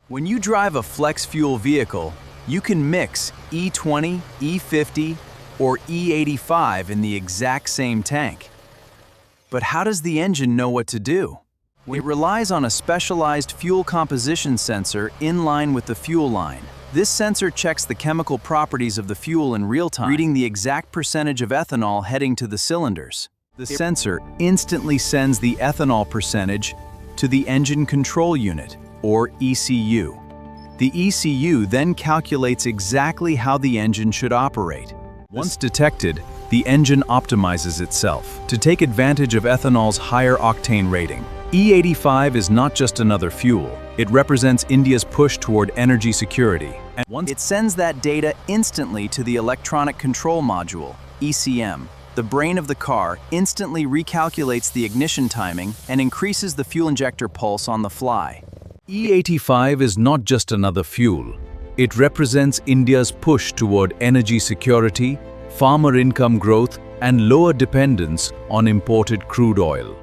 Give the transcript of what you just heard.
When you drive a flex fuel vehicle, you can mix E20, E50, or E85 in the exact same tank. But how does the engine know what to do? It relies on a specialized fuel composition sensor in line with the fuel line. This sensor checks the chemical properties of the fuel in real time, reading the exact percentage of ethanol heading to the cylinders. The sensor instantly sends the ethanol percentage to the engine control unit, or ECU. The ECU then calculates exactly how the engine should operate. Once detected, the engine optimizes itself to take advantage of ethanol's higher octane rating. E85 is not just another fuel. It represents India's push toward energy security. And once it sends that data instantly to the electronic control module, ECM. The brain of the car instantly recalculates the ignition timing and increases the fuel injector pulse on the fly. E85 is not just another fuel. It represents India's push toward energy security, farmer income growth, and lower dependence on imported crude oil.